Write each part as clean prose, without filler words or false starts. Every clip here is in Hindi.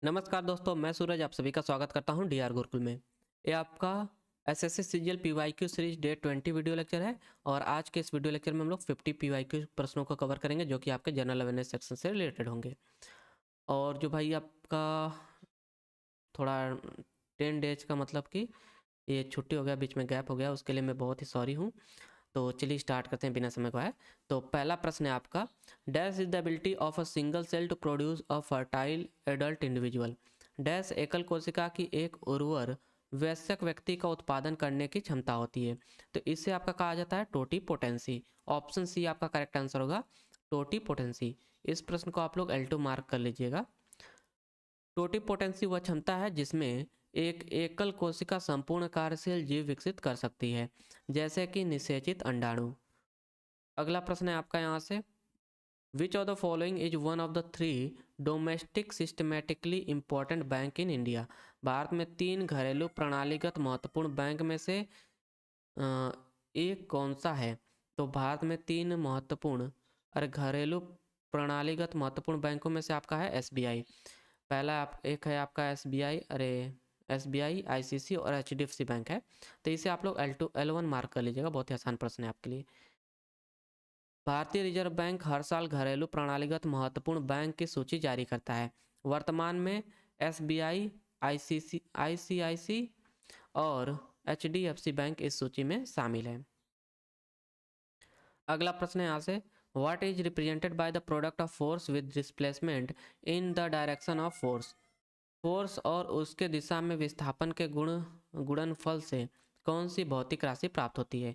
नमस्कार दोस्तों, मैं सूरज आप सभी का स्वागत करता हूं डीआर गुरुकुल में। ये आपका SSC CGL PYQ series day 20 video lecture है और आज के इस वीडियो लेक्चर में हम लोग 50 पीवाईक्यू प्रश्नों को कवर करेंगे जो कि आपके जनरल अवेयरनेस सेक्शन से रिलेटेड होंगे। और जो भाई आपका थोड़ा 10 डेज का मतलब कि ये छुट्टी हो गया, बीच में गैप हो गया, उसके लिए मैं बहुत ही सॉरी हूँ। तो चलिए स्टार्ट करते हैं बिना समय गवाए। तो पहला प्रश्न है आपका, dash is the ability of a single cell to produce a fertile adult individual. Dash एकल कोशिका की एक उर्वर वयस्क व्यक्ति का उत्पादन करने की क्षमता होती है। तो इससे आपका कहा जाता है टोटी पोटेंसी। ऑप्शन सी आपका करेक्ट आंसर होगा, टोटी पोटेंसी। इस प्रश्न को आप लोग L2 मार्क कर लीजिएगा। टोटी पोटेंसी वह क्षमता है जिसमें एक एकल कोशिका संपूर्ण कार्यशील जीव विकसित कर सकती है, जैसे कि निषेचित अंडाणु। अगला प्रश्न है आपका यहाँ से, which of the following is one of the three domestic systematically important bank in India. Bharat में 3 घरेलू प्रणालीगत महत्वपूर्ण बैंक में से एक कौन सा है। तो भारत में 3 महत्वपूर्ण और घरेलू प्रणालीगत महत्वपूर्ण बैंकों में से आपका है एसबीआई। पहला एक है आपका एसबीआई, एसबीआई, आईसीसी और एचडीएफसी बैंक है। तो इसे आप लोग L2 L1 मार्क कर लीजिएगा, बहुत ही आसान प्रश्न है आपके लिए। भारतीय रिजर्व बैंक हर साल घरेलू प्रणालीगत महत्वपूर्ण बैंक की सूची जारी करता है। वर्तमान में एसबीआई, आईसीआईसी और एचडीएफसी बैंक इस सूची में शामिल है। अगला प्रश्न है यहाँ से, what is represented by the product of force with displacement in the direction of force. Force और उसके दिशा में विस्थापन के गुणनफल से कौन सी भौतिक राशि प्राप्त होती है।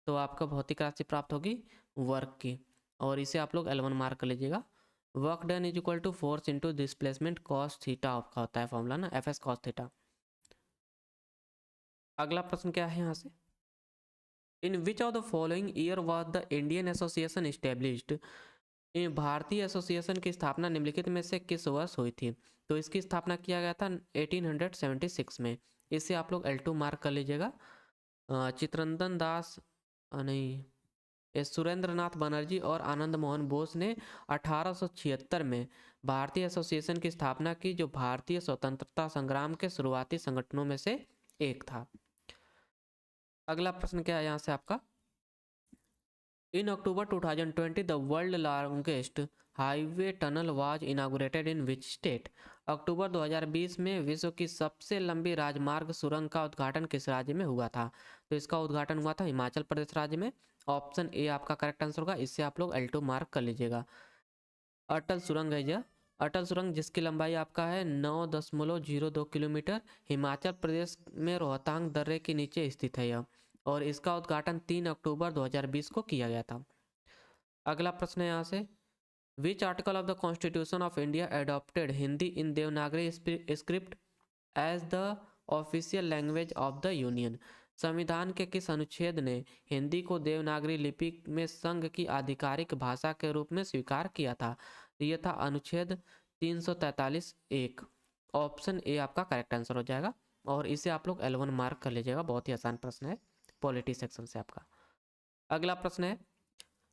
तो आपका भौतिक राशि प्राप्त होगी वर्क की, और इसे आप लोग L1 मार्क कर लीजिएगा। Work done is equal to force into displacement cos theta आपका होता है फॉर्मूला ना, एफ एस कॉस थीटा। अगला प्रश्न क्या है यहाँ से, in which of the following year was the Indian association established. भारतीय एसोसिएशन की स्थापना निम्नलिखित में से किस वर्ष हुई थी। तो इसकी स्थापना किया गया था 1876 में। इसे आप लोग L2 मार्क कर लीजिएगा। चित्रंतन दास नहीं, सुरेंद्र नाथ बनर्जी और आनंद मोहन बोस ने 1876 में भारतीय एसोसिएशन की स्थापना की, जो भारतीय स्वतंत्रता संग्राम के शुरुआती संगठनों में से एक था। अगला प्रश्न क्या है यहाँ से आपका, in October 2020 the world longest highway tunnel was inaugurated in which state. अक्टूबर 2020 में विश्व की सबसे लंबी राजमार्ग सुरंग का उद्घाटन किस राज्य में हुआ था। तो इसका उद्घाटन हुआ था हिमाचल प्रदेश राज्य में। ऑप्शन ए आपका करेक्ट आंसर होगा, इससे आप लोग L2 मार्क कर लीजिएगा। अटल सुरंग है यह, अटल सुरंग जिसकी लंबाई आपका है 9.02 किलोमीटर, हिमाचल प्रदेश में रोहतांग दर्रे के नीचे स्थित है यह, और इसका उद्घाटन 3 अक्टूबर 2020 को किया गया था। अगला प्रश्न है यहाँ से, which article of the constitution of India adopted Hindi in Devanagari script as the official language of the union. संविधान के किस अनुच्छेद ने हिंदी को देवनागरी लिपि में संघ की आधिकारिक भाषा के रूप में स्वीकार किया था। यह था अनुच्छेद 343(1). ऑप्शन ए आपका करेक्ट आंसर हो जाएगा, और इसे आप लोग L1 मार्क कर लीजिएगा, बहुत ही आसान प्रश्न है पॉलिटी सेक्शन से आपका। अगला प्रश्न है,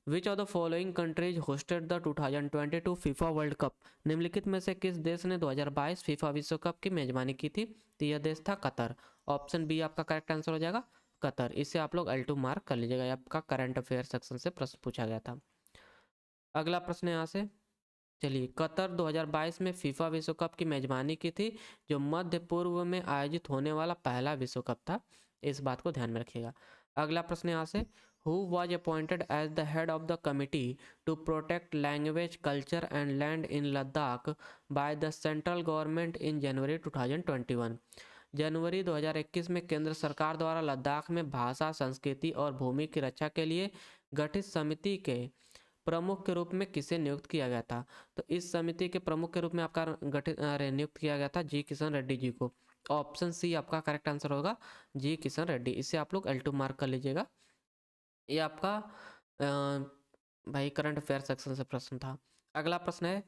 विच of the following countries hosted the 2022 FIFA world cup. निम्नलिखित में से किस देश ने 2022 फीफा विश्व कप की मेजबानी की थी। तो यह देश था कतर। ऑप्शन बी आपका करेक्ट आंसर हो जाएगा, कतर। इसे आप लोग L2 मार्क कर लीजिएगा, आपका करंट अफेयर सेक्शन से प्रश्न पूछा गया था। अगला प्रश्न यहाँ से, चलिए, कतर 2022 में फीफा विश्व कप की मेजबानी की थी, जो मध्य पूर्व में आयोजित होने वाला पहला विश्व कप था। इस बात को ध्यान में रखिएगा। अगला प्रश्न यहाँ से, who was appointed as the head of the committee to protect language culture and land in Ladakh by the central government in January 2021। जनवरी 2021 में केंद्र सरकार द्वारा लद्दाख में भाषा, संस्कृति और भूमि की रक्षा के लिए गठित समिति के प्रमुख के रूप में किसे नियुक्त किया गया था। तो इस समिति के प्रमुख के रूप में आपका नियुक्त किया गया था जी किशन रेड्डी जी को। ऑप्शन सी आपका करेक्ट आंसर होगा, जी किशन रेड्डी। इसे आप लोग L2 मार्क कर लीजिएगा। ये आपका भाई करंट अफेयर सेक्शन से प्रश्न था। अगला प्रश्न है,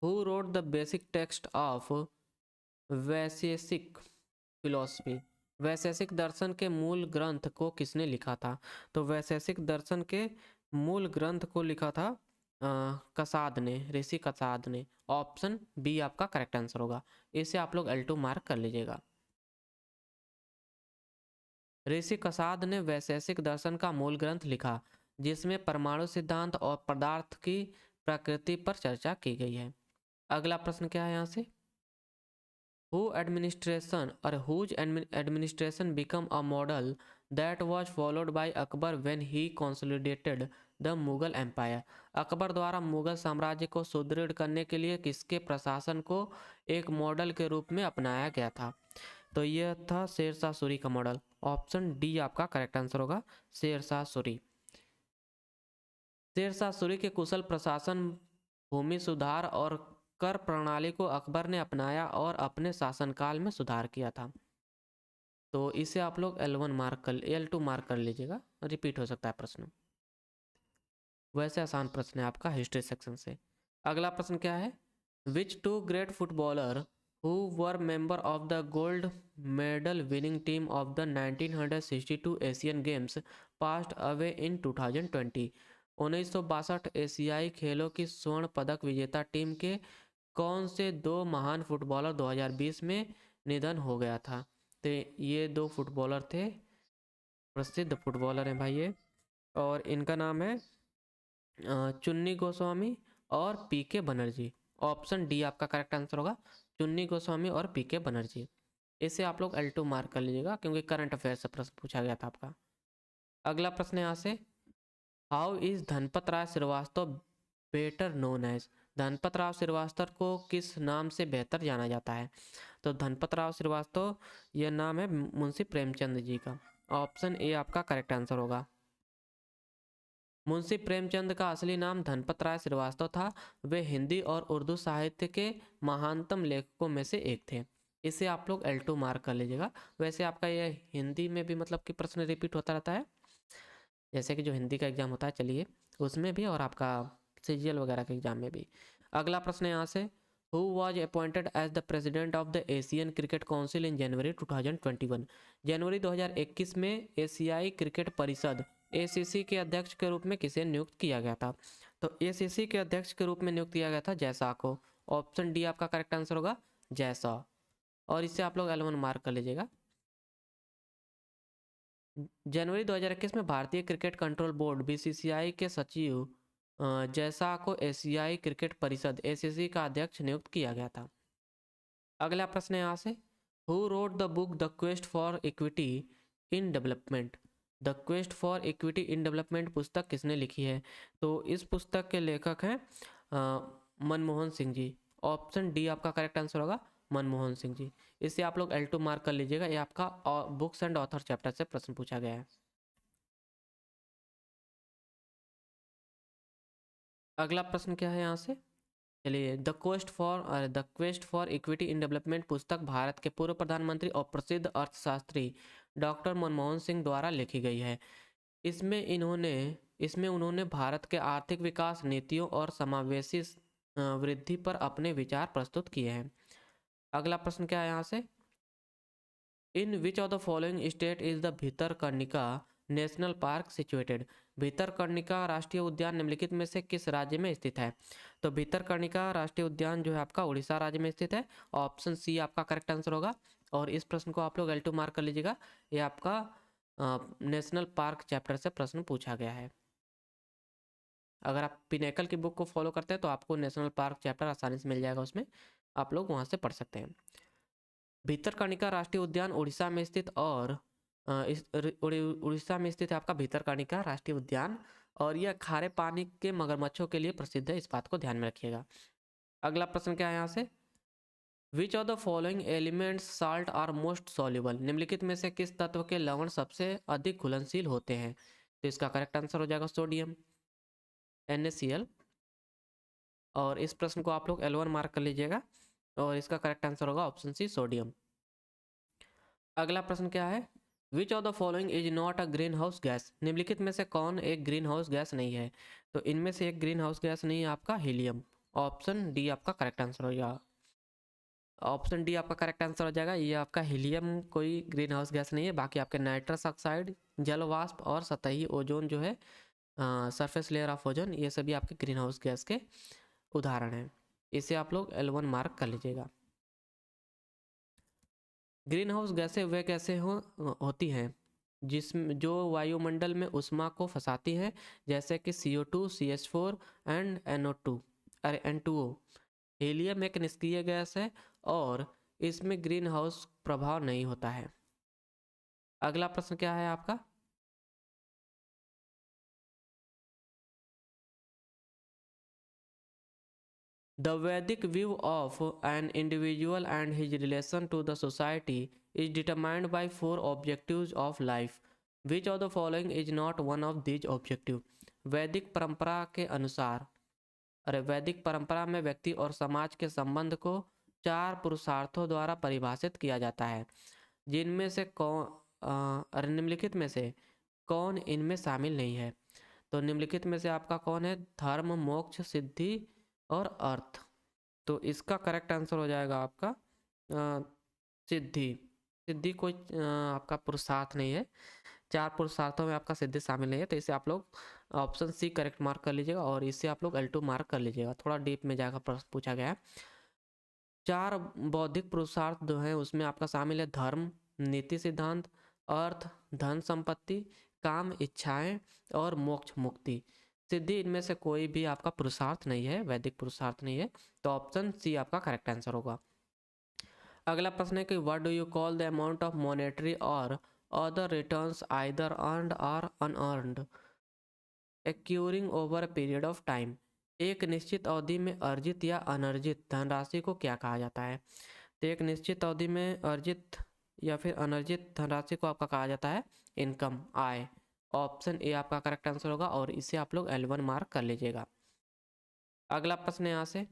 who wrote the basic text of Vaisheshika philosophy. Vaisheshika दर्शन के मूल ग्रंथ को किसने लिखा था। तो वैशेषिक दर्शन के मूल ग्रंथ को लिखा था कसाद ने, ऋषि कसाद ने। ऑप्शन बी आपका करेक्ट आंसर होगा। इसे आप लोग L2 मार्क कर लीजिएगा। ऋषि कसाद ने वैशेषिक दर्शन का मूल ग्रंथ लिखा जिसमें परमाणु सिद्धांत और पदार्थ की प्रकृति पर चर्चा की गई है। अगला प्रश्न क्या है यहाँ से, whose administration become a model that was followed by Akbar when he consolidated the Mughal Empire। Akbar द्वारा मुगल साम्राज्य को सुदृढ़ करने के लिए किसके प्रशासन को एक मॉडल के रूप में अपनाया गया था? तो यह था शेरशाह सूरी का मॉडल। ऑप्शन डी आपका करेक्ट आंसर होगा, शेरशाह सूरी। शेरशाह सूरी के कुशल प्रशासन, भूमि सुधार और कर प्रणाली को अकबर ने अपनाया और अपने शासनकाल में सुधार किया था। तो इसे आप लोग L2 मार्क कर लीजिएगा, रिपीट हो सकता है प्रश्न। वैसे आसान प्रश्न है आपका हिस्ट्री सेक्शन से। अगला प्रश्न क्या है, which two great footballer who were member of the gold medal winning team of the 1962 Asian games passed away in 2020। 1962 एशियाई खेलों की स्वर्ण पदक विजेता टीम के कौन से दो महान फुटबॉलर 2020 में निधन हो गया था? तो ये दो फुटबॉलर थे, प्रसिद्ध फुटबॉलर हैं भाई ये, और इनका नाम है चुन्नी गोस्वामी और पीके बनर्जी। ऑप्शन डी आपका करेक्ट आंसर होगा, चुन्नी गोस्वामी और पीके बनर्जी। इसे आप लोग L2 मार्क कर लीजिएगा क्योंकि करंट अफेयर से प्रश्न पूछा गया था आपका। अगला प्रश्न यहाँ से, how is Dhanpat Rai Shrivastava better known as? Dhanpat Rao Shrivastava को किस नाम से बेहतर जाना जाता है? तो धनपत राव श्रीवास्तव यह नाम है मुंशी प्रेमचंद जी का। ऑप्शन ए आपका करेक्ट आंसर होगा। मुंशी प्रेमचंद का असली नाम धनपत राय श्रीवास्तव था। वे हिंदी और उर्दू साहित्य के महानतम लेखकों में से एक थे। इसे आप लोग L2 मार्क कर लीजिएगा। वैसे आपका यह हिंदी में भी मतलब कि प्रश्न रिपीट होता रहता है, जैसे कि जो हिंदी का एग्जाम होता है चलिए उसमें भी, और आपका CGL वगैरह के एग्जाम में भी। अगला प्रश्न यहाँ से, who was appointed as the president of the Asian cricket council in January 2021? जनवरी 2021 में एशियाई क्रिकेट परिषद ACC के अध्यक्ष के रूप में किसे नियुक्त किया गया था? तो ACC के अध्यक्ष के रूप में नियुक्त किया गया था जयशाह को। ऑप्शन डी आपका करेक्ट आंसर होगा, जयशाह। और इससे आप लोग L1 मार्क कर लीजिएगा। जनवरी 2021 में भारतीय क्रिकेट कंट्रोल बोर्ड BCCI के सचिव जयशाह को एशियाई क्रिकेट परिषद ACC का अध्यक्ष नियुक्त किया गया था। अगला प्रश्न यहाँ से, who wrote the book the quest for equity in development? The quest for equity in development पुस्तक किसने लिखी है? तो इस पुस्तक के लेखक हैं मनमोहन सिंह जी। ऑप्शन डी आपका करेक्ट आंसर होगा, मनमोहन सिंह जी। इसे आप लोग L2 मार्क कर लीजिएगा, ये आपका बुक्स एंड ऑथर चैप्टर से प्रश्न पूछा गया है। अगला प्रश्न क्या है यहाँ से, चलिए, the quest for equity in development पुस्तक भारत के पूर्व प्रधानमंत्री और प्रसिद्ध अर्थशास्त्री डॉक्टर मनमोहन सिंह द्वारा लिखी गई है। इसमें उन्होंने भारत के आर्थिक विकास नीतियों और समावेशी वृद्धि पर अपने विचार प्रस्तुत किए हैं। अगला प्रश्न क्या है यहाँ से, in which of the following state is the Bhitarkanika national park situated? Bhitarkanika राष्ट्रीय उद्यान निम्नलिखित में से किस राज्य में स्थित है? तो भितरकनिका राष्ट्रीय उद्यान जो है आपका उड़ीसा राज्य में स्थित है। ऑप्शन सी आपका करेक्ट आंसर होगा। और इस प्रश्न को आप लोग L2 मार्क कर लीजिएगा, ये आपका नेशनल पार्क चैप्टर से प्रश्न पूछा गया है। अगर आप पिनेकल की बुक को फॉलो करते हैं तो आपको नेशनल पार्क चैप्टर आसानी से मिल जाएगा, उसमें आप लोग वहाँ से पढ़ सकते हैं। भितरकनिका राष्ट्रीय उद्यान उड़ीसा में स्थित और उड़ीसा में स्थित है आपका भितरकनिका राष्ट्रीय उद्यान, और यह खारे पानी के मगरमच्छों के लिए प्रसिद्ध है, इस बात को ध्यान में रखिएगा। अगला प्रश्न क्या है यहाँ से, which of the following elements salt are most soluble? निम्नलिखित में से किस तत्व के लवण सबसे अधिक घुलनशील होते हैं? तो इसका करेक्ट आंसर हो जाएगा सोडियम, NaCl। और इस प्रश्न को आप लोग L1 मार्क कर लीजिएगा, और इसका करेक्ट आंसर होगा ऑप्शन सी, सोडियम। अगला प्रश्न क्या है, विच of the following is not a green house gas? निम्नलिखित में से कौन एक ग्रीन हाउस गैस नहीं है? तो इनमें से एक ग्रीन हाउस गैस नहीं है आपका हीलियम। ऑप्शन डी आपका करेक्ट आंसर हो जाएगा। ऑप्शन डी आपका करेक्ट आंसर हो जाएगा, ये आपका हीलियम कोई ग्रीन हाउस गैस नहीं है। बाकी आपके नाइट्रस ऑक्साइड, जल वाष्प और सतही ओजोन जो है सरफेस लेयर ऑफ ओजोन, ये सभी आपके ग्रीन हाउस गैस के उदाहरण हैं। इसे आप लोग L1 मार्क कर लीजिएगा। ग्रीन हाउस गैसें वे गैसें होती हैं जिसमें जो वायुमंडल में ऊष्मा को फंसाती हैं, जैसे कि CO2, CH4 एंड NO2 अरे N2O। हीलियम एक निष्क्रिय गैस है और इसमें ग्रीन हाउस प्रभाव नहीं होता है। अगला प्रश्न क्या है आपका? The Vedic view of an individual and his relation to the society is determined by four objectives of life. Which of the following is not one of these objectives? वैदिक परंपरा के अनुसार वैदिक परंपरा में व्यक्ति और समाज के संबंध को चार पुरुषार्थों द्वारा परिभाषित किया जाता है, जिनमें से निम्नलिखित में से कौन इनमें शामिल नहीं है? तो निम्नलिखित में से आपका कौन है? धर्म, मोक्ष, सिद्धि और अर्थ। तो इसका करेक्ट आंसर हो जाएगा आपका सिद्धि। सिद्धि कोई आपका पुरुषार्थ नहीं है, चार पुरुषार्थों में आपका सिद्धि शामिल नहीं है, तो इसे आप लोग ऑप्शन सी करेक्ट मार्क कर लीजिएगा और इसे आप लोग L2 मार्क कर लीजिएगा। थोड़ा डीप में जाकर प्रश्न पूछा गया है। चार बौद्धिक पुरुषार्थ जो हैं उसमें आपका शामिल है धर्म, नीति सिद्धांत, अर्थ, धन संपत्ति, काम, इच्छाएं और मोक्ष मुक्ति। सिद्धि इनमें से कोई भी आपका पुरुषार्थ नहीं है, वैदिक पुरुषार्थ नहीं है, तो ऑप्शन सी आपका करेक्ट आंसर होगा। अगला प्रश्न है कि what do you call the amount of monetary और अदर रिटर्न्स आइदर अर्नड और unearned occurring over a period of time? एक निश्चित अवधि में अर्जित या अनर्जित धनराशि को क्या कहा जाता है? तो एक निश्चित अवधि में अर्जित या फिर अनर्जित धनराशि को आपका कहा जाता है इनकम, आय। ऑप्शन ए आपका करेक्ट आंसर होगा और इसे आप लोग L1 मार्क कर लीजिएगा। अगला प्रश्न यहाँ से,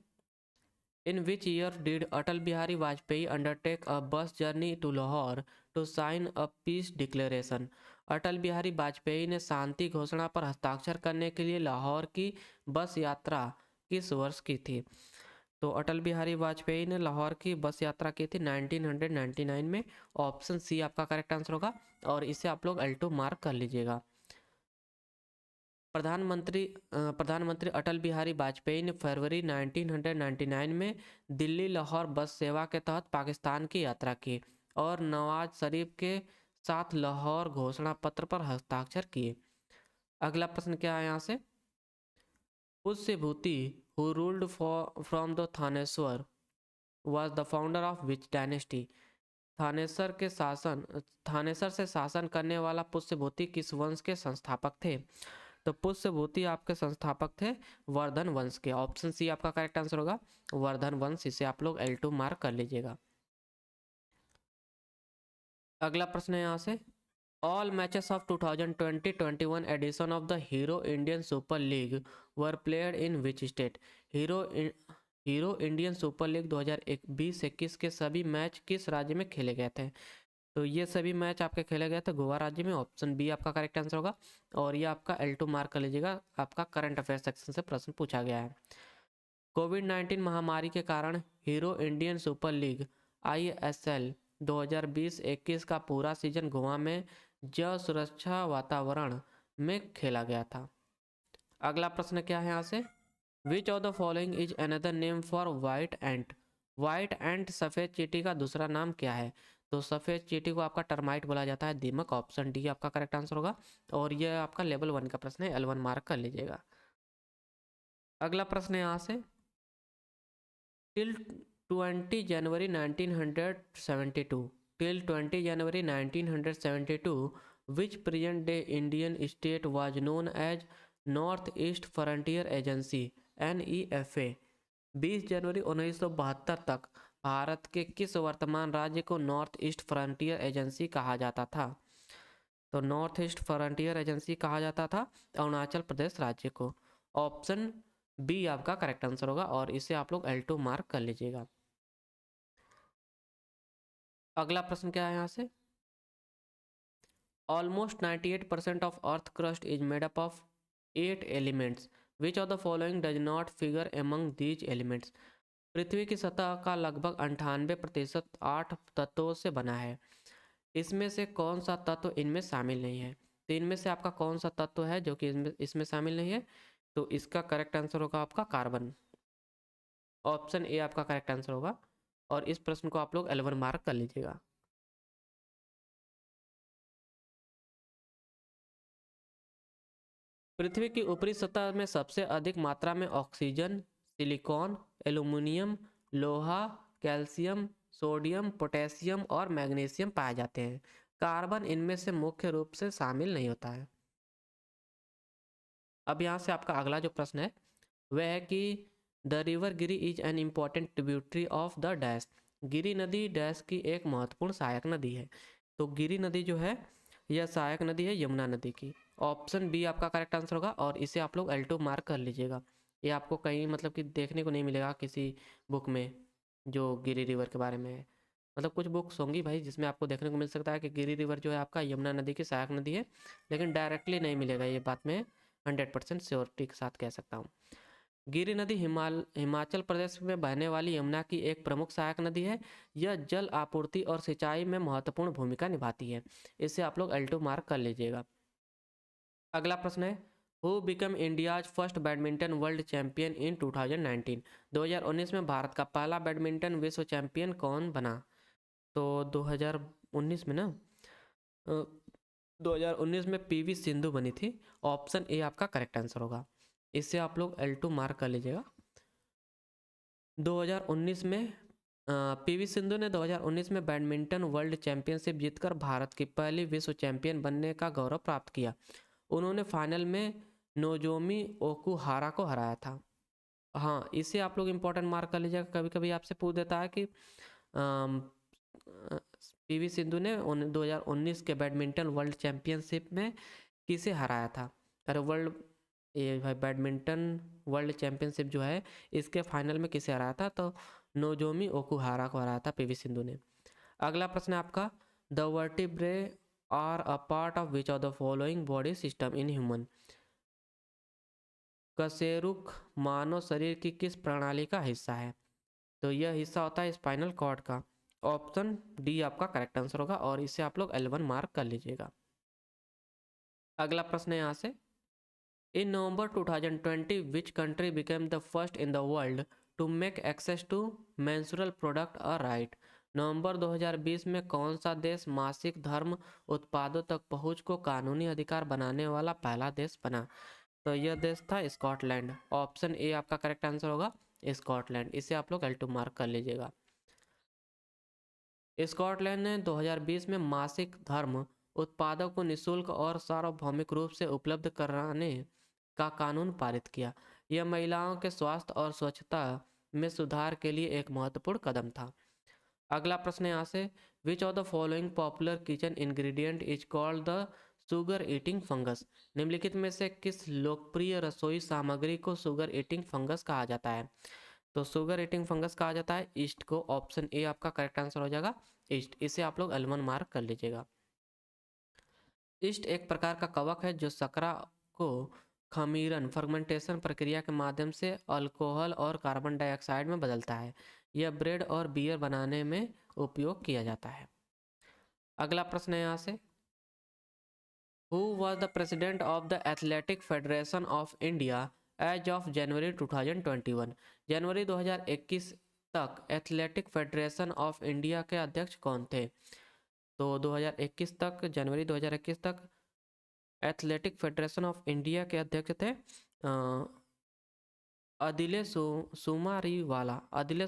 in which year did Atal Bihari Vajpayee undertake a bus journey to Lahore to sign a peace declaration? Atal Bihari Vajpayee ने शांति घोषणा पर हस्ताक्षर करने के लिए लाहौर की बस यात्रा किस वर्ष की थी? तो अटल बिहारी वाजपेयी ने लाहौर की बस यात्रा की थी 1999 में। ऑप्शन सी आपका करेक्ट आंसर होगा और इसे आप लोग L2 मार्क कर लीजिएगा। प्रधानमंत्री अटल बिहारी वाजपेयी ने फरवरी 1999 में दिल्ली लाहौर बस सेवा के तहत पाकिस्तान की यात्रा की और नवाज शरीफ के साथ लाहौर घोषणा पत्र पर हस्ताक्षर किए। अगला प्रश्न क्या है यहाँ से, Pushya Bhuti who ruled from the Thaneshwar was the founder of which dynasty? Thanesar से शासन करने वाला पुष्यभूति किस वंश के संस्थापक थे? तो पुष्यभूति आपके संस्थापक थे वर्धन वंश के। ऑप्शन सी आपका करेक्ट आंसर होगा, वर्धन वंश। इसे आप लोग L2 मार्क कर लीजिएगा। अगला प्रश्न है यहाँ से, all matches of 2020-21 edition of the Hero Indian Super League were played in which state? Hero Indian Super League 2020-21 के सभी मैच किस राज्य में खेले गए थे? तो ये सभी मैच आपके खेले गए थे गोवा राज्य में। ऑप्शन बी आपका करेक्ट आंसर होगा और ये आपका L2 मार्क कर लीजिएगा, आपका करंट अफेयर सेक्शन से प्रश्न पूछा गया है। कोविड-19 महामारी के कारण hero Indian Super league ISL 2020-21 का पूरा सीजन गोवा में जल सुरक्षा वातावरण में खेला गया था। अगला प्रश्न क्या है यहाँ से, which of the following is another name for white ant? White ant सफ़ेद चींटी का दूसरा नाम क्या है? तो सफ़ेद चींटी को आपका टर्माइट बोला जाता है, दीमक। ऑप्शन डी आपका करेक्ट आंसर होगा और यह आपका लेवल 1 का प्रश्न है, L1 मार्क कर लीजिएगा। अगला प्रश्न है यहाँ से, till 20 January 1972 which present day Indian state was known as North East Frontier Agency NEFA? 20 जनवरी 1972 तक भारत के किस वर्तमान राज्य को नॉर्थ ईस्ट फ्रंटियर एजेंसी कहा जाता था? तो नॉर्थ ईस्ट फ्रंटियर एजेंसी कहा जाता था अरुणाचल प्रदेश राज्य को। ऑप्शन बी आपका करेक्ट आंसर होगा और इसे आप लोग L2 मार्क कर लीजिएगा। अगला प्रश्न क्या है यहाँ से, almost 98% of earth crust is made up of 8 elements, which of the following does not figure among these elements? पृथ्वी की सतह का लगभग 98% 8 तत्वों से बना है, इसमें से कौन सा तत्व इनमें शामिल नहीं है? तो इनमें से आपका कौन सा तत्व है जो कि इसमें शामिल नहीं है? तो इसका करेक्ट आंसर होगा आपका कार्बन। ऑप्शन ए आपका करेक्ट आंसर होगा। और इस प्रश्न को आप लोग L1 मार्क कर लीजिएगा। पृथ्वी की ऊपरी सतह में सबसे अधिक मात्रा में ऑक्सीजन, सिलिकॉन, एल्यूमिनियम, लोहा, कैल्शियम, सोडियम, पोटेशियम और मैग्नीशियम पाए जाते हैं। कार्बन इनमें से मुख्य रूप से शामिल नहीं होता है। अब यहाँ से आपका अगला जो प्रश्न है वह है कि the river Giri is an important tributary of the dash. Giri नदी डैश की एक महत्वपूर्ण सहायक नदी है। तो गिरी नदी जो है यह सहायक नदी है यमुना नदी की। ऑप्शन बी आपका करेक्ट आंसर होगा और इसे आप लोग L2 मार्क कर लीजिएगा। ये आपको कहीं मतलब कि देखने को नहीं मिलेगा किसी बुक में जो गिरी रिवर के बारे में है। मतलब कुछ बुक्स होंगी भाई जिसमें आपको देखने को मिल सकता है कि गिरी रिवर जो है आपका यमुना नदी की सहायक नदी है, लेकिन डायरेक्टली नहीं मिलेगा। ये बात मैं 100% श्योरिटी के साथ कह सकता हूँ। गिरी नदी हिमाचल प्रदेश में बहने वाली यमुना की एक प्रमुख सहायक नदी है। यह जल आपूर्ति और सिंचाई में महत्वपूर्ण भूमिका निभाती है। इसे आप लोग L2 मार्क कर लीजिएगा। अगला प्रश्न है who become India's first badminton world champion in 2019। 2019 में भारत का पहला बैडमिंटन विश्व चैंपियन कौन बना? तो 2019 में ना 2019 में PV सिंधु बनी थी। ऑप्शन ए आपका करेक्ट आंसर होगा। इससे आप लोग L2 मार्क कर लीजिएगा। 2019 में PV सिंधु ने 2019 में बैडमिंटन वर्ल्ड चैंपियनशिप जीतकर भारत की पहली विश्व चैंपियन बनने का गौरव प्राप्त किया। उन्होंने फाइनल में नोजोमी ओकुहारा को हराया था। हाँ, इसे आप लोग इम्पोर्टेंट मार्क कर लीजिएगा। कभी कभी आपसे पूछ देता है कि PV सिंधु ने 2019 के बैडमिंटन वर्ल्ड चैंपियनशिप में किसे हराया था? अरे वर्ल्ड ये भाई बैडमिंटन वर्ल्ड चैंपियनशिप जो है इसके फाइनल में किसे हराया था? तो नोजोमी ओकुहारा को हराया था PV सिंधु ने। अगला प्रश्न है आपका the vertebrae are a part of which of the following body system in human. कशेरुक मानव शरीर की किस प्रणाली का हिस्सा है? तो यह हिस्सा होता है स्पाइनल कॉर्ड का। ऑप्शन डी आपका करेक्ट आंसर होगा और इसे आप लोग L1 मार्क कर लीजिएगा। अगला प्रश्न है यहाँ से in November 2020 which country became the first in the world to make access to menstrual product a right. नवंबर 2020 में कौन सा देश मासिक धर्म उत्पादों तक पहुंच को कानूनी अधिकार बनाने वाला पहला देश बना? तो यह देश था स्कॉटलैंड। ऑप्शन ए आपका करेक्ट आंसर होगा स्कॉटलैंड। इसे आप लोग L2 मार्क कर लीजिएगा। स्कॉटलैंड ने 2020 में मासिक धर्म उत्पादों को निःशुल्क और सार्वभौमिक रूप से उपलब्ध कराने का कानून पारित किया। यह महिलाओं के स्वास्थ्य और स्वच्छता में सुधार के लिए एक महत्वपूर्ण कदम था। अगला प्रश्न यहाँ से which of the following popular kitchen ingredient is called the sugar eating fungus. निम्नलिखित में से किस लोकप्रिय रसोई सामग्री को शुगर ईटिंग फंगस कहा जाता है? तो शुगर ईटिंग फंगस कहा जाता है ईस्ट को। ऑप्शन ए आपका करेक्ट आंसर हो जाएगा ईस्ट। इसे आप लोग L1 मार्क कर लीजिएगा। ईस्ट एक प्रकार का कवक है जो शकरा को खमीरन फर्मेंटेशन प्रक्रिया के माध्यम से अल्कोहल और कार्बन डाइऑक्साइड में बदलता है। यह ब्रेड और बियर बनाने में उपयोग किया जाता है। अगला प्रश्न है यहाँ से who was the president of the Athletic Federation of India as of January 2021। जनवरी 2021 तक एथलेटिक फेडरेशन ऑफ इंडिया के अध्यक्ष कौन थे? तो 2021 तक जनवरी 2021 तक एथलेटिक फेडरेशन ऑफ इंडिया के अध्यक्ष थे अदिले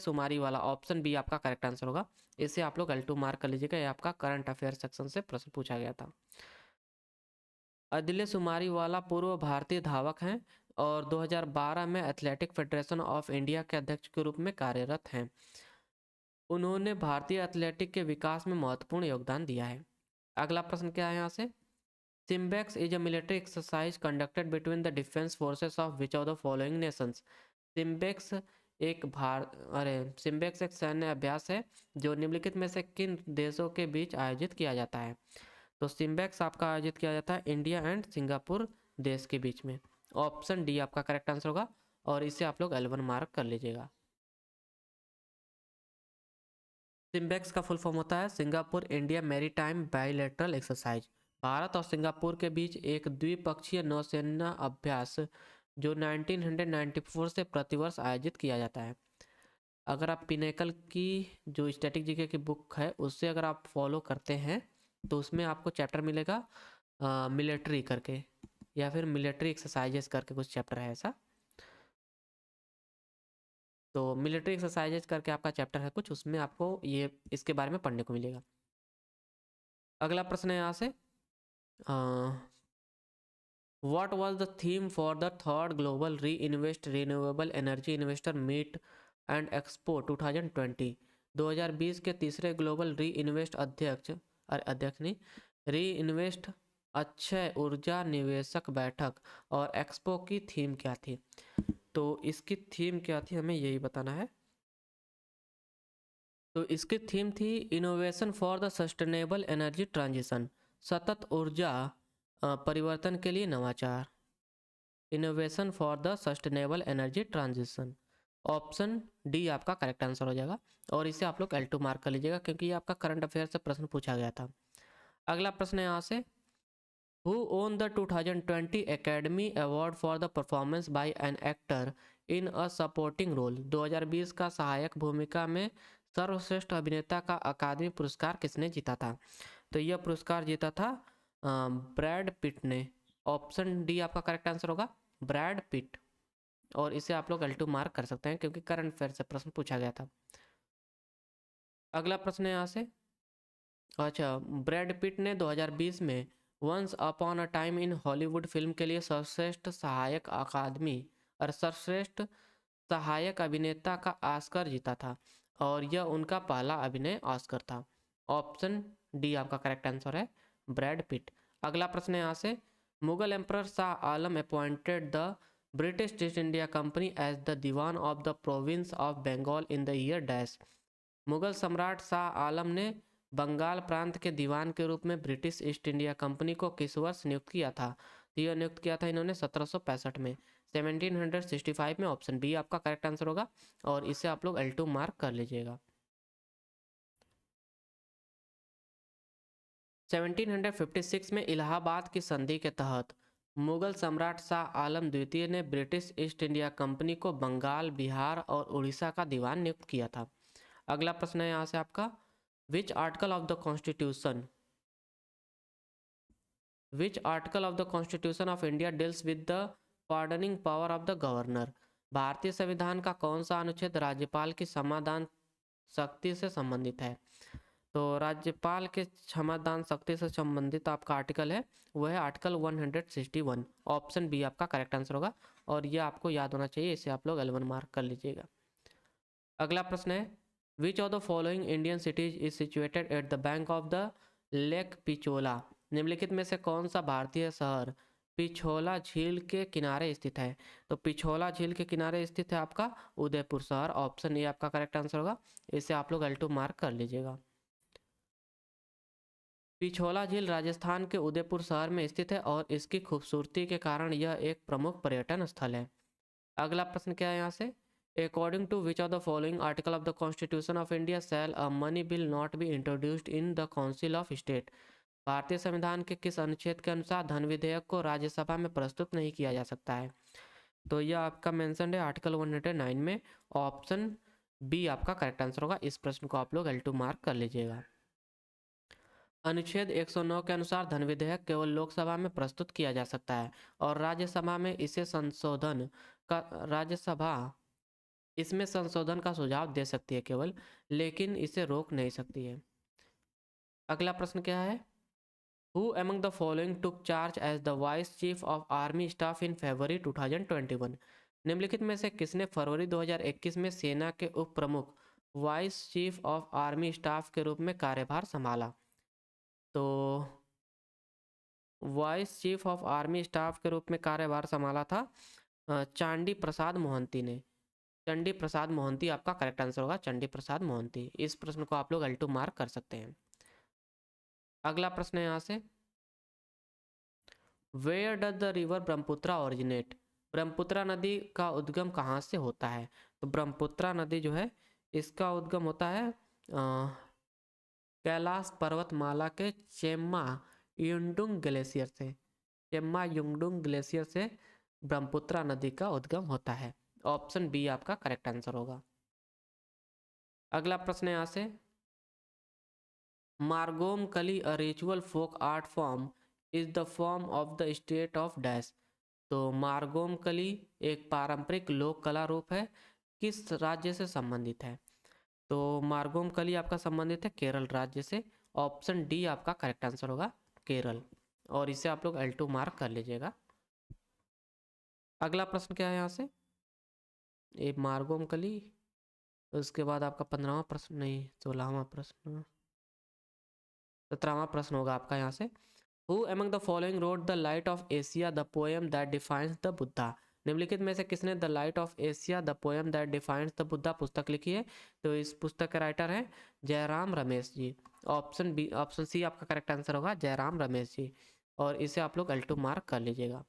सुमारीवाला। ऑप्शन बी आपका करेक्ट आंसर होगा। इसे आप लोग L2 मार्क कर लीजिएगा। ये आपका करंट अफेयर सेक्शन से प्रश्न पूछा गया था। अदिले सुमारीवाला पूर्व भारतीय धावक हैं और 2012 में एथलेटिक फेडरेशन ऑफ इंडिया के अध्यक्ष के रूप में कार्यरत हैं। उन्होंने भारतीय एथलेटिक के विकास में महत्वपूर्ण योगदान दिया है। अगला प्रश्न क्या है यहाँ से SIMBEX is a military exercise conducted between the defence forces of which of the following Nations. SIMBEX SIMBEX एक सैन्य अभ्यास है जो निम्नलिखित में से किन देशों के बीच आयोजित किया जाता है? तो सिम्बेक्स आपका आयोजित किया जाता है इंडिया एंड सिंगापुर देश के बीच में। ऑप्शन डी आपका करेक्ट आंसर होगा और इसे आप लोग L1 मार्क कर लीजिएगा। सिम्बेक्स का फुल फॉर्म होता है Singapore India maritime bilateral exercise. Bharat और सिंगापुर के बीच एक द्विपक्षीय नौसेना अभ्यास जो 1994 से प्रतिवर्ष आयोजित किया जाता है। अगर आप पिनेकल की जो स्टैटिक जीके की बुक है उससे अगर आप फॉलो करते हैं तो उसमें आपको चैप्टर मिलेगा मिलिट्री करके, या फिर मिलिट्री एक्सरसाइजेस करके कुछ चैप्टर है ऐसा। तो मिलिट्री एक्सरसाइजेज करके आपका चैप्टर है कुछ, उसमें आपको ये इसके बारे में पढ़ने को मिलेगा। अगला प्रश्न है यहाँ से, what was the theme for the third global reinvest renewable energy investor meet and expo 2020? 2020 के तीसरे ग्लोबल री इन्वेस्ट अध्यक्ष नहीं, री इन्वेस्ट अक्षय ऊर्जा निवेशक बैठक और एक्सपो की थीम क्या थी? तो इसकी थीम क्या थी हमें यही बताना है। तो इसकी थीम थी innovation for the sustainable energy transition, सतत ऊर्जा परिवर्तन के लिए नवाचार। Innovation for the sustainable energy transition, option D आपका करेक्ट आंसर हो जाएगा। और इसे आप लोग L2 मार्क कर लीजिएगा क्योंकि ये आपका करंट अफेयर से प्रश्न पूछा गया था। अगला प्रश्न है यहाँ से, who won the 2020 Academy Award for the performance by an actor in a supporting role? 2020 का सहायक भूमिका में सर्वश्रेष्ठ अभिनेता का अकादमी पुरस्कार किसने जीता था? तो यह पुरस्कार जीता था ब्रैड पिट ने। ऑप्शन डी आपका करेक्ट आंसर होगा, ब्रैड पिट। और इसे आप लोग L2 मार्क कर सकते हैं क्योंकि करंट अफेयर से प्रश्न पूछा गया था। अगला प्रश्न है यहाँ से, अच्छा, ब्रैड पिट ने 2020 में Once Upon a Time in Hollywood film के लिए सर्वश्रेष्ठ सहायक अकादमी और सर्वश्रेष्ठ सहायक अभिनेता का ऑस्कर जीता था और यह उनका पहला अभिनय ऑस्कर था। ऑप्शन डी आपका करेक्ट आंसर है, ब्रैड पिट। अगला प्रश्न है यहाँ से, Mughal emperor Shah Alam appointed the British East India Company as the Diwan of the province of Bengal in the year dash? Mughal सम्राट शाह आलम ने बंगाल प्रांत के दीवान के रूप में ब्रिटिश ईस्ट इंडिया कंपनी को किस वर्ष नियुक्त किया था? तो यह नियुक्त किया था इन्होंने 1765 में, 1765 में। ऑप्शन बी आपका करेक्ट आंसर होगा और इसे आप लोग L2 मार्क कर लीजिएगा। 1756 में इलाहाबाद की संधि के तहत मुगल सम्राट शाह आलम द्वितीय ने ब्रिटिश ईस्ट इंडिया कंपनी को बंगाल, बिहार और उड़ीसा का दीवान नियुक्त किया था। अगला प्रश्न है यहाँ से आपका, विच article of the constitution of India deals with the pardoning power of the governor? भारतीय संविधान का कौन सा अनुच्छेद राज्यपाल की समाधान शक्ति से संबंधित है? तो राज्यपाल के क्षमादान शक्ति से संबंधित आपका आर्टिकल है वह है आर्टिकल 161। ऑप्शन बी आपका करेक्ट आंसर होगा और ये आपको याद होना चाहिए, इसे आप लोग L1 मार्क कर लीजिएगा। अगला प्रश्न है, विच of the following Indian cities is situated at the bank of the lake Pichola? निम्नलिखित में से कौन सा भारतीय शहर पिछोला झील के किनारे स्थित है? तो पिछोला झील के किनारे स्थित है आपका उदयपुर शहर। ऑप्शन ए आपका करेक्ट आंसर होगा, इसे आप लोग L2 मार्क कर लीजिएगा। पिछोला झील राजस्थान के उदयपुर शहर में स्थित है और इसकी खूबसूरती के कारण यह एक प्रमुख पर्यटन स्थल है। अगला प्रश्न क्या है यहाँ से, according to which of the following article of the constitution of India shall a money bill not be introduced in the council of state? भारतीय संविधान के किस अनुच्छेद के अनुसार धन विधेयक को राज्यसभा में प्रस्तुत नहीं किया जा सकता है? तो यह आपका मेंशन है आर्टिकल 109 में। ऑप्शन बी आपका करेक्ट आंसर होगा। इस प्रश्न को आप लोग L2 मार्क कर लीजिएगा। अनुच्छेद 109 के अनुसार धन विधेयक केवल लोकसभा में प्रस्तुत किया जा सकता है और राज्यसभा इसमें संशोधन का सुझाव दे सकती है केवल, लेकिन इसे रोक नहीं सकती है। अगला प्रश्न क्या है, who among the following took charge as the vice chief of army staff in February 2021? निम्नलिखित में से किसने फरवरी 2021 में सेना के उप प्रमुख vice chief of army staff के रूप में कार्यभार संभाला? तो vice chief of army staff के रूप में कार्यभार संभाला था चांडी प्रसाद मोहंती ने। चंडी प्रसाद मोहंती आपका करेक्ट आंसर होगा, चंडी प्रसाद मोहंती। इस प्रश्न को आप लोग L2 मार्क कर सकते हैं। अगला प्रश्न है यहाँ से, where does the river Brahmaputra originate? Brahmaputra नदी का उद्गम कहाँ से होता है? तो ब्रह्मपुत्रा नदी जो है इसका उद्गम होता है कैलाश पर्वतमाला के चेम्मा युंडुंग ग्लेशियर से, चेम्मा युंगडुंग ग्लेशियर से ब्रह्मपुत्र नदी का उद्गम होता है। ऑप्शन बी आपका करेक्ट आंसर होगा। अगला प्रश्न यहाँ से, Margamkali a ritual folk art form is the form of the state of dash. तो मार्गोम कली एक पारंपरिक लोक कला रूप है, किस राज्य से संबंधित है? तो मार्गोम कली आपका संबंधित है केरल राज्य से। ऑप्शन डी आपका करेक्ट आंसर होगा, केरल। और इसे आप लोग L2 मार्क कर लीजिएगा। अगला प्रश्न क्या है यहाँ से, ये मार्गोम कली, उसके बाद आपका 15वां प्रश्न, नहीं 16वां प्रश्न, 17वां प्रश्न होगा आपका यहाँ से। Who among the following wrote The Light of Asia, the poem that defines the Buddha? निम्नलिखित में से किसने the light of Asia the poem that defines the Buddha पुस्तक लिखी है? तो इस पुस्तक के राइटर हैं Jairam Ramesh ji. Option B, option C आपका करेक्ट आंसर होगा, जयराम रमेश जी। और इसे आप लोग L2 मार्क कर लीजिएगा।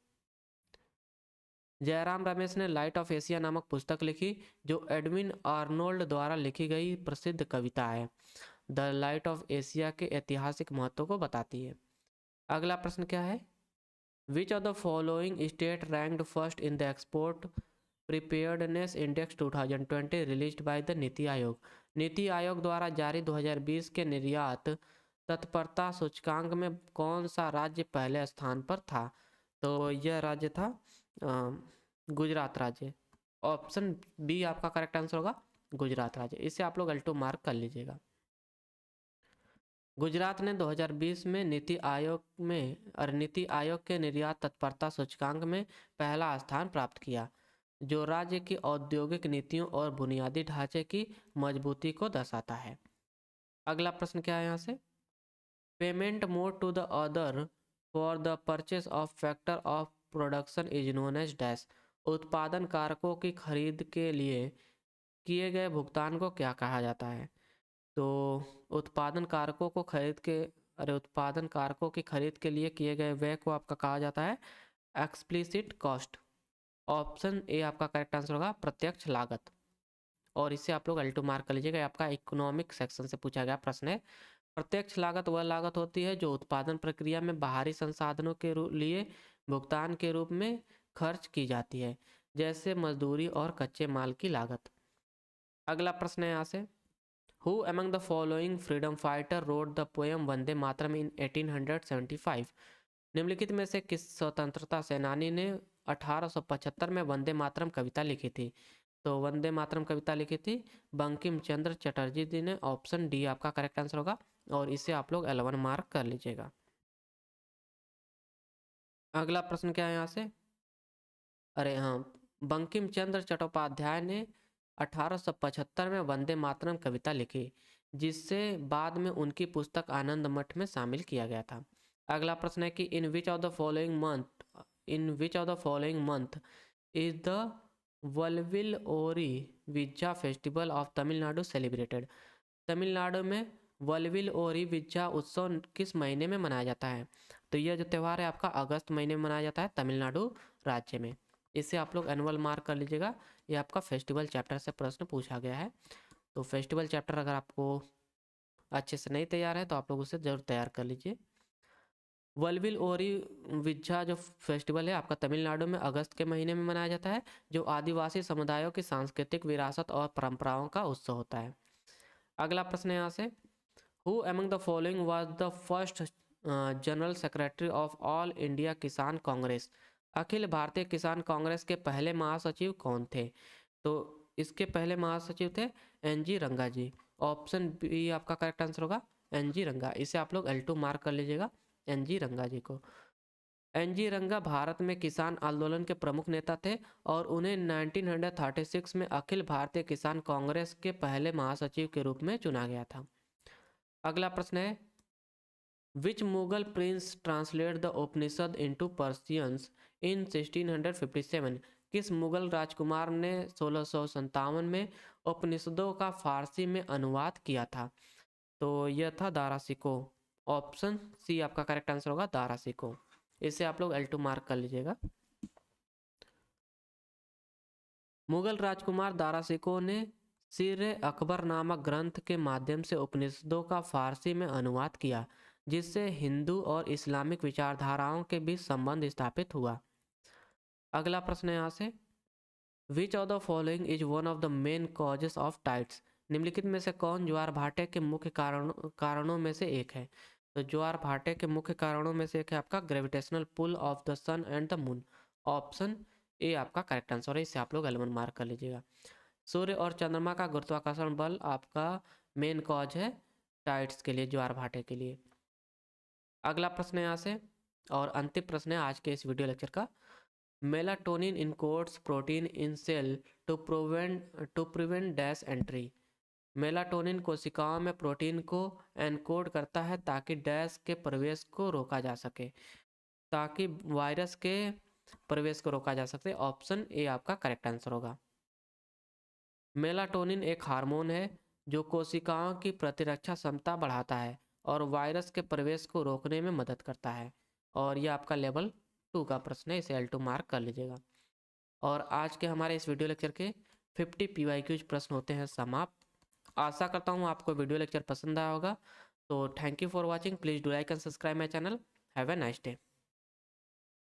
जयराम रमेश ने लाइट ऑफ एशिया नामक पुस्तक लिखी, जो एडविन आर्नोल्ड द्वारा लिखी गई प्रसिद्ध कविता है। द लाइट ऑफ एशिया के ऐतिहासिक महत्व को बताती है। अगला प्रश्न क्या है, विच of the following state ranked first in the export preparedness index 2020 released by the NITI Aayog? NITI Aayog द्वारा जारी 2020 के निर्यात तत्परता सूचकांक में कौन सा राज्य पहले स्थान पर था? तो यह राज्य था गुजरात राज्य। ऑप्शन बी आपका करेक्ट आंसर होगा, गुजरात राज्य। इसे आप लोग L2 मार्क कर लीजिएगा। गुजरात ने 2020 में नीति आयोग के निर्यात तत्परता सूचकांक में पहला स्थान प्राप्त किया, जो राज्य की औद्योगिक नीतियों और बुनियादी ढांचे की मजबूती को दर्शाता है। अगला प्रश्न क्या है यहाँ से, payment mode to the other for the purchase of factor of production is known as dash. उत्पादन कारकों की खरीद के लिए किए गए भुगतान को क्या कहा जाता है? तो उत्पादन कारकों की खरीद के लिए किए गए व्यय को आपका कहा जाता है एक्सप्लिसिट कॉस्ट। ऑप्शन ए आपका करेक्ट आंसर होगा, प्रत्यक्ष लागत। और इसे आप लोग L2 मार्क कर लीजिएगा, आपका इकोनॉमिक सेक्शन से पूछा गया प्रश्न है। प्रत्यक्ष लागत वह लागत होती है जो उत्पादन प्रक्रिया में बाहरी संसाधनों के लिए भुगतान के रूप में खर्च की जाती है, जैसे मजदूरी और कच्चे माल की लागत। अगला प्रश्न है यहाँ से, Who among the following freedom fighter wrote the poem Vande Mataram in 1875? निम्नलिखित में से किस स्वतंत्रता सेनानी ने 1875 में वंदे मातरम कविता लिखी थी? तो वंदे मातरम कविता लिखी थी बंकिम चंद्र चटर्जी जी ने। ऑप्शन डी आपका करेक्ट आंसर होगा, और इसे आप लोग L1 मार्क कर लीजिएगा। अगला प्रश्न क्या है यहाँ से, अरे हाँ, बंकिम चंद्र चट्टोपाध्याय ने 1875 में वंदे मातरम कविता लिखी, जिससे बाद में उनकी पुस्तक आनंद मठ में शामिल किया गया था। अगला प्रश्न है कि in which of the following month is the Valvil Ori Vizha festival of Tamil Nadu celebrated? Tamil Nadu में वलविल ओरी विज्जा उत्सव किस महीने में मनाया जाता है? तो यह जो त्यौहार है आपका अगस्त महीने में मनाया जाता है तमिलनाडु राज्य में। इसे आप लोग एनुअल मार्क कर लीजिएगा। ये आपका फेस्टिवल चैप्टर से प्रश्न पूछा गया है। तो फेस्टिवल चैप्टर अगर आपको अच्छे से नहीं तैयार है तो आप लोग उसे जरूर तैयार कर लीजिए। वलविल ओरी विज्जा जो फेस्टिवल है आपका तमिलनाडु में अगस्त के महीने में मनाया जाता है, जो आदिवासी समुदायों की सांस्कृतिक विरासत और परंपराओं का उत्सव होता है। अगला प्रश्न है यहाँ से, who among the following was the first general secretary of all India किसान कांग्रेस? अखिल भारतीय किसान कांग्रेस के पहले महासचिव कौन थे? तो इसके पहले महासचिव थे NG रंगा जी। ऑप्शन बी आपका करेक्ट आंसर होगा, NG रंगा। इसे आप लोग L2 मार्क कर लीजिएगा, NG रंगा जी को। NG रंगा भारत में किसान आंदोलन के प्रमुख नेता थे और उन्हें 1936 में अखिल भारतीय किसान कांग्रेस के पहले महासचिव के रूप में चुना गया था। अगला प्रश्न है, which Mughal prince translate the Upanishad into Persians in 1657? किस मुगल राजकुमार ने 1657 में उपनिषदों का फारसी में अनुवाद किया था? तो यह था दारा शिकोह। ऑप्शन सी आपका करेक्ट आंसर होगा, दारा शिकोह। इसे आप लोग L2 मार्क कर लीजिएगा। मुगल राजकुमार दारा शिकोह ने सिर अकबर नामक ग्रंथ के माध्यम से उपनिषदों का फारसी में अनुवाद किया, जिससे हिंदू और इस्लामिक विचारधाराओं के बीच संबंध स्थापित हुआ। अगला प्रश्न है यहाँ से, which of the following is one of the main causes of tides. निम्नलिखित में से कौन ज्वार भाटे के मुख्य कारणों में से एक है। तो ज्वार भाटे के मुख्य कारणों में से एक है आपका gravitational pull of the sun and the moon. Option A आपका करेक्ट आंसर है, इसे आप लोग एलिमेंट मार्क कर लीजिएगा। सूर्य और चंद्रमा का गुरुत्वाकर्षण बल आपका मेन कॉज है टाइड्स के लिए, ज्वार भाटे के लिए। अगला प्रश्न है यहाँ से और अंतिम प्रश्न है आज के इस वीडियो लेक्चर का, melatonin encodes protein in cell to prevent dash entry. Melatonin कोशिकाओं में प्रोटीन को एनकोड करता है ताकि डैश के प्रवेश को रोका जा सके, ताकि वायरस के प्रवेश को रोका जा सके। ऑप्शन ए आपका करेक्ट आंसर होगा। मेलाटोनिन एक हार्मोन है जो कोशिकाओं की प्रतिरक्षा क्षमता बढ़ाता है और वायरस के प्रवेश को रोकने में मदद करता है। और यह आपका लेवल 2 का प्रश्न है, इसे L2 मार्क कर लीजिएगा। और आज के हमारे इस वीडियो लेक्चर के 50 PYQ प्रश्न होते हैं समाप्त। आशा करता हूँ आपको वीडियो लेक्चर पसंद आया होगा। तो thank you for watching, please do like and subscribe my channel. Have a nice day.